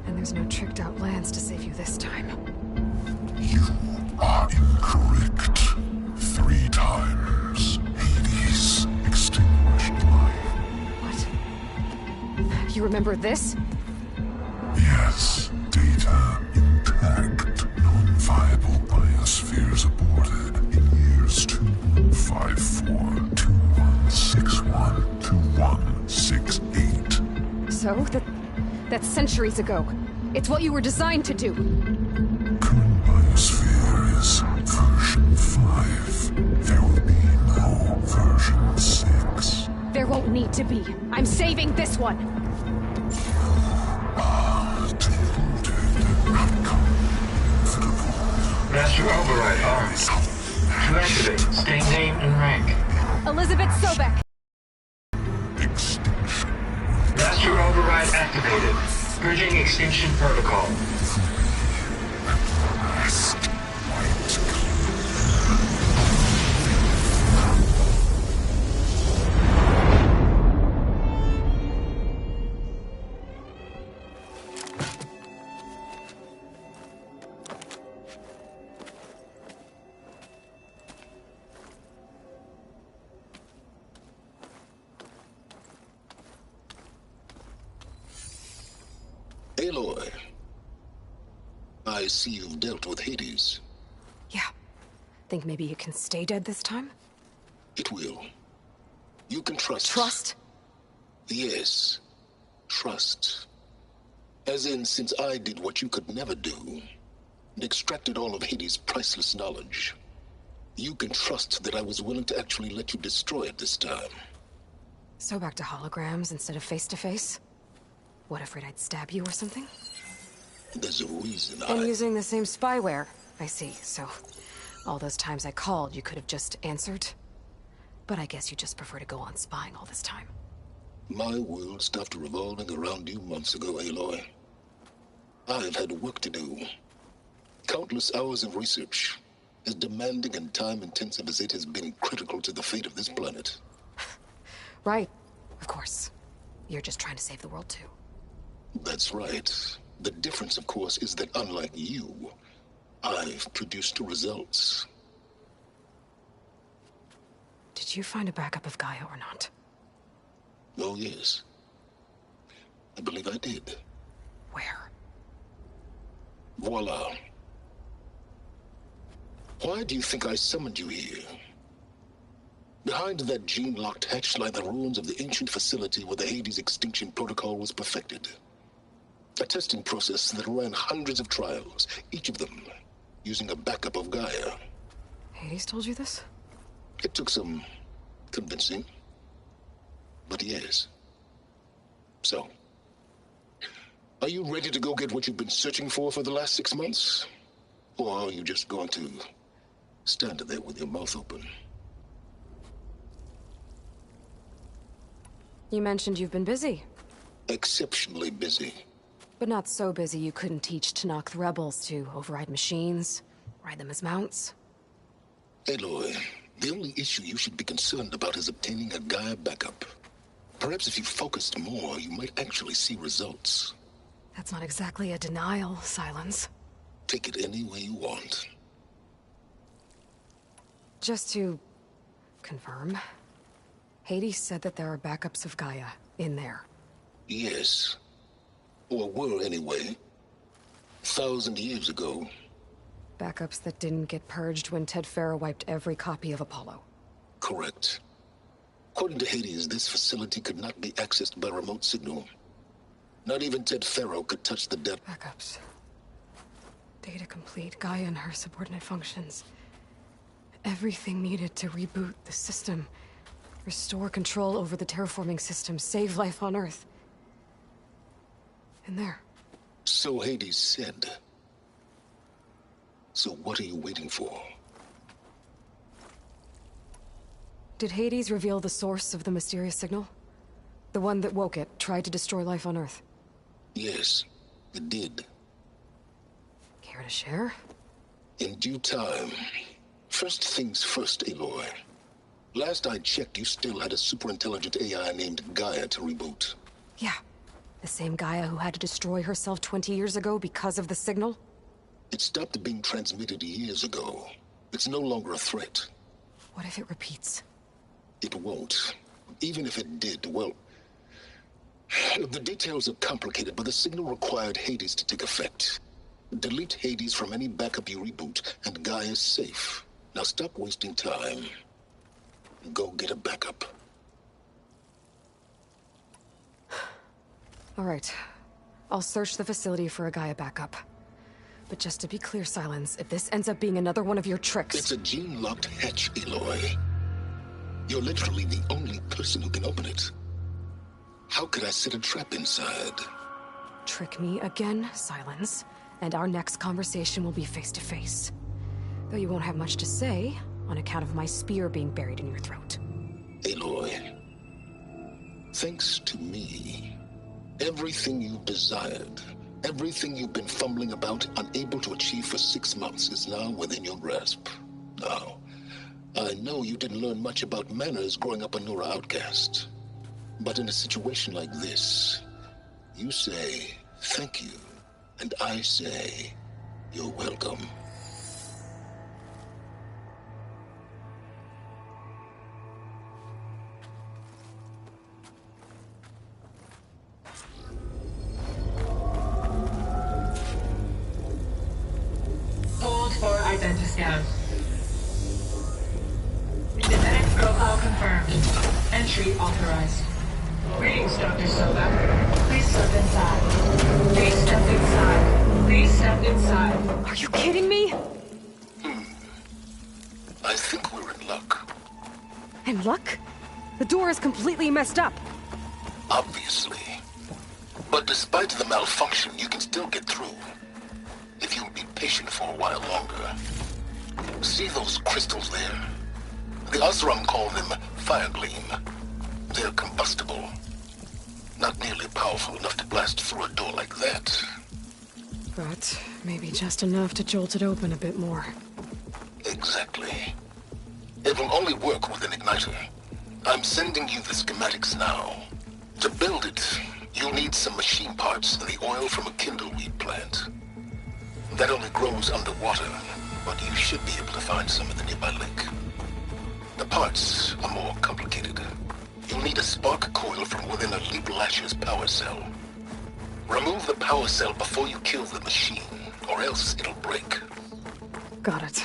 S1: And there's no tricked-out lands to save you this time.
S7: You are incorrect. 3 times. Hades extinguished life.
S1: What? You remember this?
S7: Yes. Data intact. Non-viable biospheres aborted in years 2154, 2161, 2168.
S1: So? That's centuries ago. It's what you were designed to do.
S7: Current biosphere is version 5. There will be no version 6.
S1: There won't need to be. I'm saving this one.
S7: Deluded. Outcome inevitable.
S8: Master override armed. To activate, state name and rank.
S1: Elizabeth Sobek.
S7: Extinction.
S8: Master override activated. Bridging extinction protocol.
S7: Last light.
S5: Aloy, I see you've dealt with Hades.
S1: Yeah. Think maybe it can stay dead this time?
S5: It will. You can trust.
S1: Trust?
S5: Yes. Trust. As in, since I did what you could never do, and extracted all of Hades' priceless knowledge, you can trust that I was willing to actually let you destroy it this time.
S1: So back to holograms instead of face-to-face? What, afraid I'd stab you or something?
S5: There's a reason
S1: And using the same spyware. I see, so... all those times I called, you could have just answered? But I guess you just prefer to go on spying all this time.
S5: My world stopped revolving around you months ago, Aloy. I've had work to do. Countless hours of research, as demanding and time-intensive as it has been critical to the fate of this planet.
S1: Right, of course. You're just trying to save the world too.
S5: That's right. The difference, of course, is that unlike you, I've produced results.
S1: Did you find a backup of Gaia or not?
S5: Oh, yes. I believe I did.
S1: Where?
S5: Voila. Why do you think I summoned you here? Behind that gene-locked hatch lie the ruins of the ancient facility where the Hades extinction protocol was perfected. A testing process that ran hundreds of trials, each of them using a backup of Gaia.
S1: Hades told you this?
S5: It took some convincing, but yes. So, are you ready to go get what you've been searching for the last 6 months? Or are you just going to stand there with your mouth open?
S1: You mentioned you've been busy.
S5: Exceptionally busy.
S1: But not so busy you couldn't teach Tenakth rebels to override machines, ride them as mounts.
S5: Aloy, The only issue you should be concerned about is obtaining a Gaia backup. Perhaps if you focused more, you might actually see results.
S1: That's not exactly a denial, Silence.
S5: Take it any way you want.
S1: Just to confirm, Hades said that there are backups of Gaia in there.
S5: Yes. Or were anyway. 1,000 years ago.
S1: Backups that didn't get purged when Ted Faro wiped every copy of Apollo.
S5: Correct. According to Hades, this facility could not be accessed by remote signal. Not even Ted Faro could touch the depth.
S1: Backups. Data complete, Gaia and her subordinate functions. Everything needed to reboot the system. Restore control over the terraforming system, save life on Earth. In there.
S5: So Hades said. So what are you waiting for?
S1: Did Hades reveal the source of the mysterious signal? The one that woke it, tried to destroy life on Earth?
S5: Yes, it did.
S1: Care to share?
S5: In due time. First things first, Aloy. Last I checked, you still had a superintelligent AI named Gaia to reboot.
S1: Yeah. The same Gaia who had to destroy herself 20 years ago because of the signal?
S5: It stopped being transmitted years ago. It's no longer a threat.
S1: What if it repeats?
S5: It won't. Even if it did, well... The details are complicated, but the signal required Hades to take effect. Delete Hades from any backup you reboot, and Gaia's safe. Now stop wasting time. Go get a backup.
S1: All right. I'll search the facility for a Gaia backup. But just to be clear, Silence, if this ends up being another one of your tricks...
S5: It's a gene-locked hatch, Aloy. You're literally the only person who can open it. How could I set a trap inside?
S1: Trick me again, Silence, and our next conversation will be face-to-face. Though you won't have much to say, on account of my spear being buried in your throat.
S5: Aloy, thanks to me, everything you've desired, everything you've been fumbling about, unable to achieve for 6 months, is now within your grasp. Now, I know you didn't learn much about manners growing up a Nora outcast. But in a situation like this, you say, thank you, and I say, you're welcome.
S8: Hold for identiscan. Genetic profile confirmed. Entry authorized. Greetings, Dr. Soba. Please step inside. Please step inside. Please step inside.
S1: Are you kidding me?
S5: I think we're in luck.
S1: In luck? The door is completely messed up.
S5: Obviously. But despite the malfunction, you can still get through. If you'll be patient for a while longer. See those crystals there? The Oseram call them fire gleam. They're combustible. Not nearly powerful enough to blast through a door like that.
S1: But maybe just enough to jolt it open a bit more.
S5: Exactly. It will only work with an igniter. I'm sending you the schematics now. To build it, you'll need some machine parts and the oil from a kindleweed plant. That only grows underwater, but you should be able to find some in the nearby lake. The parts are more complicated. You'll need a spark coil from within a Leap Lasher's power cell. Remove the power cell before you kill the machine, or else it'll break.
S1: Got it.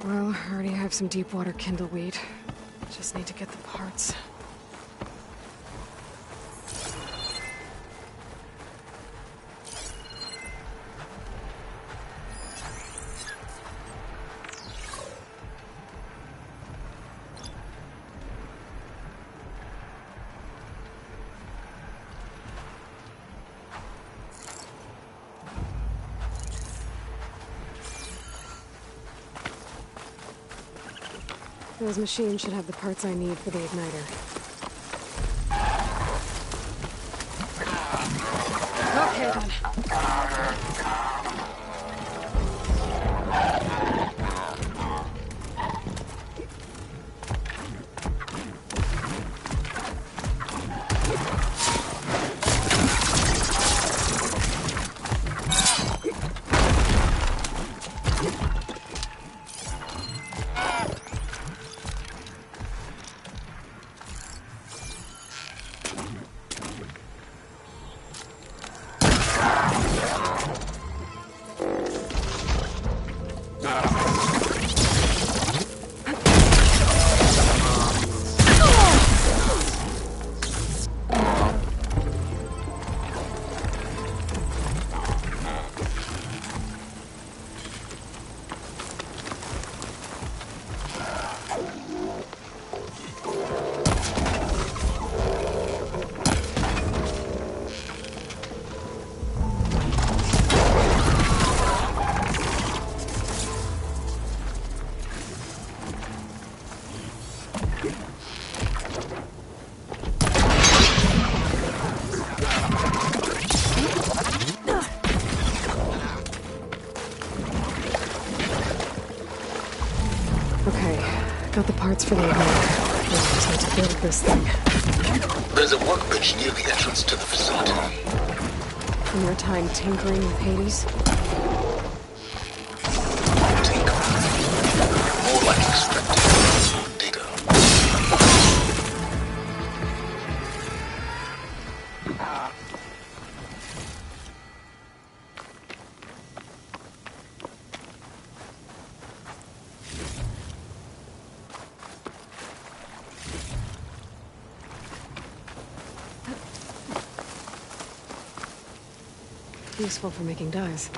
S1: Well, I already have some deep water kindleweed. Just need to get the parts. Those machines should have the parts I need for the igniter. Okay, then. parts for the armor. I just need to build this thing.
S5: There's a workbench near the entrance to the facility.
S1: From your time tinkering with Hades?
S5: More like extracting data.
S1: Useful for making dyes.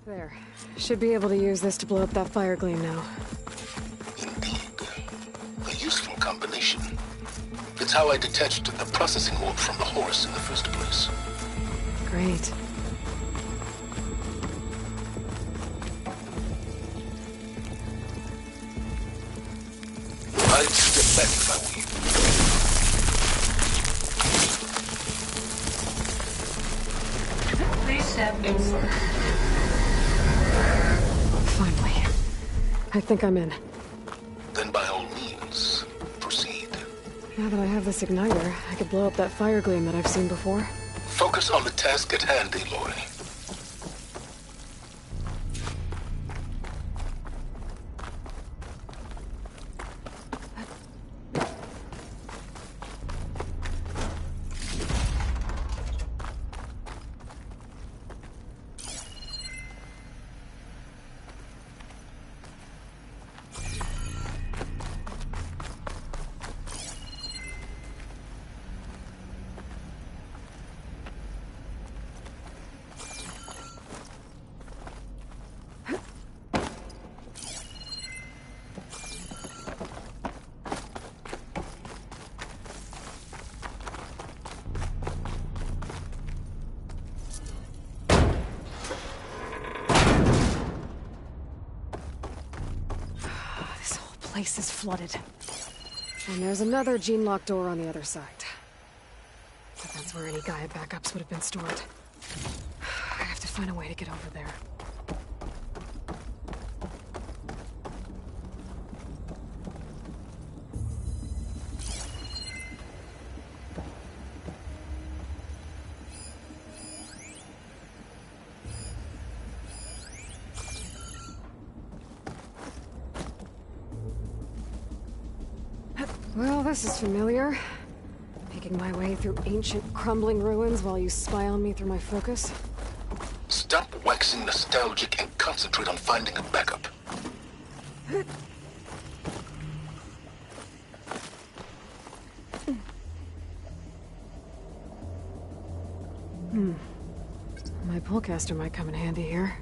S1: There. Should be able to use this to blow up that fire gleam now.
S5: Indeed. A useful combination. It's how I detached the processing orb from the horse in the first place.
S1: Great.
S5: I'd step back if I were you.
S8: Please step inside.
S1: Finally. I think I'm in.
S5: Then by all means, proceed.
S1: Now that I have this igniter, I could blow up that fire gleam that I've seen before.
S5: Focus on the task at hand, Aloy.
S1: Place is flooded. And there's another gene-locked door on the other side. But that's where any Gaia backups would have been stored. I have to find a way to get over there. Well, this is familiar. Making my way through ancient, crumbling ruins while you spy on me through my focus.
S5: Stop waxing nostalgic and concentrate on finding a backup.
S1: My pullcaster might come in handy here.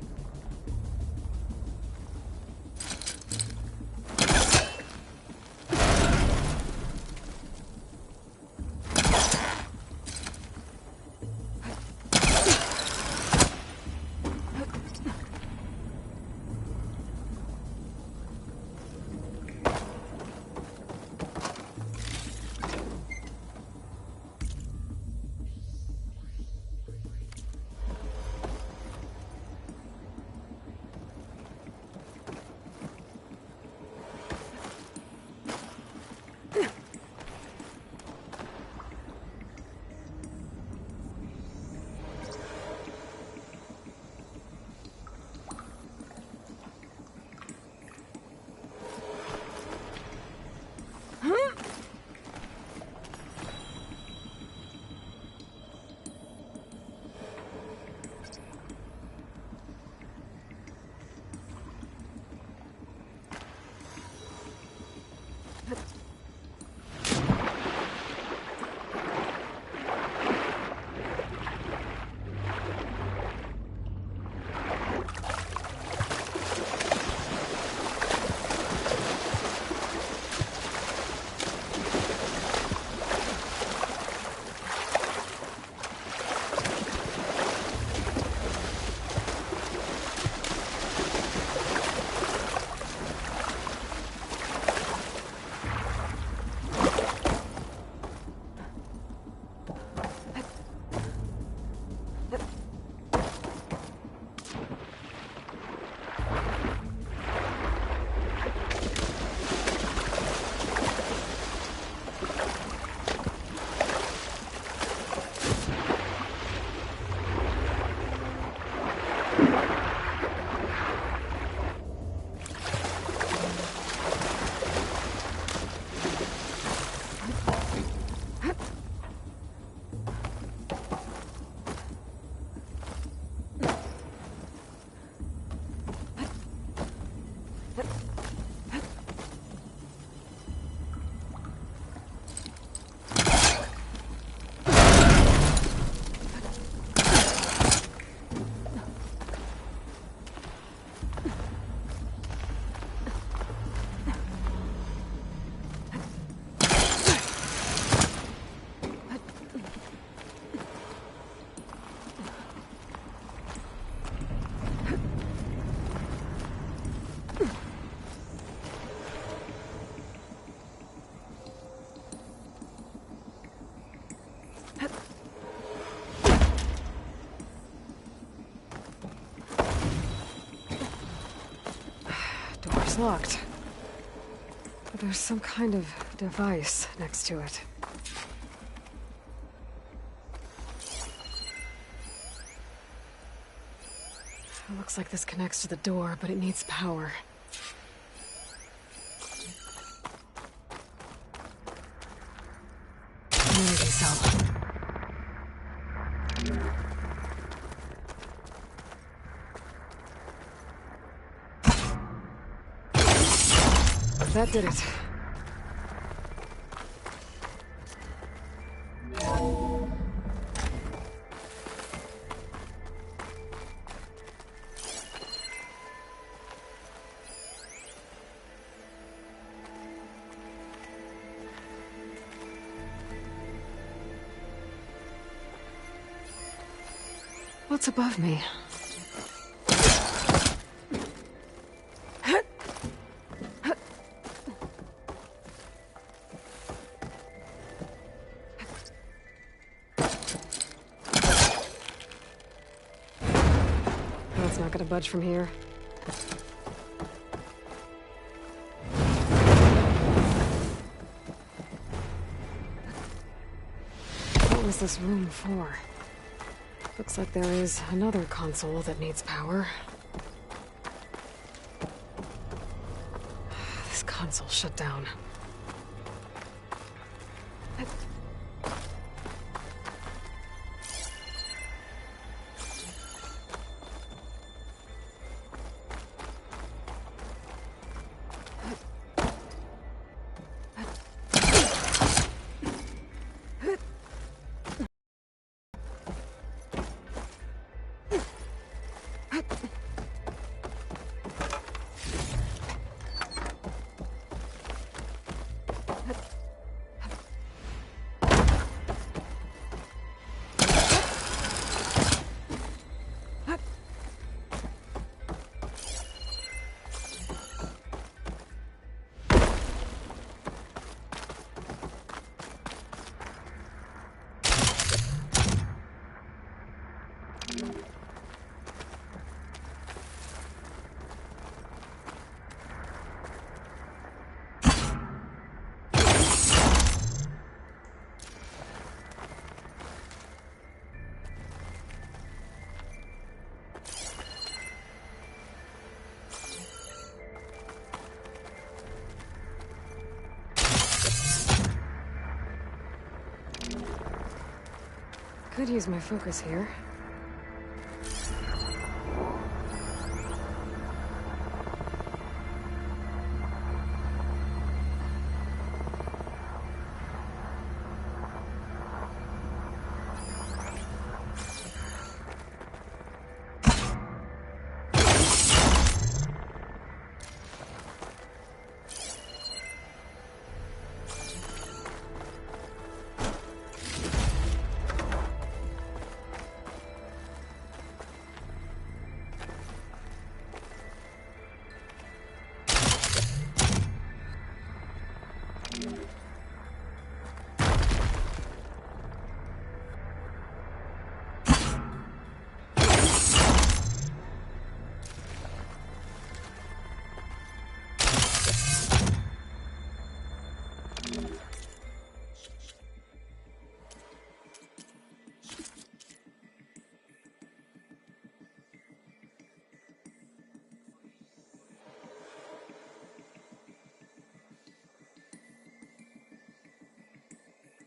S1: locked. But there's some kind of device next to it. It looks like this connects to the door, but it needs power. An energy cell. That did it. What's above me? That's not gonna budge from here. What was this room for? Looks like there is another console that needs power. This console shut down. Could use my focus here.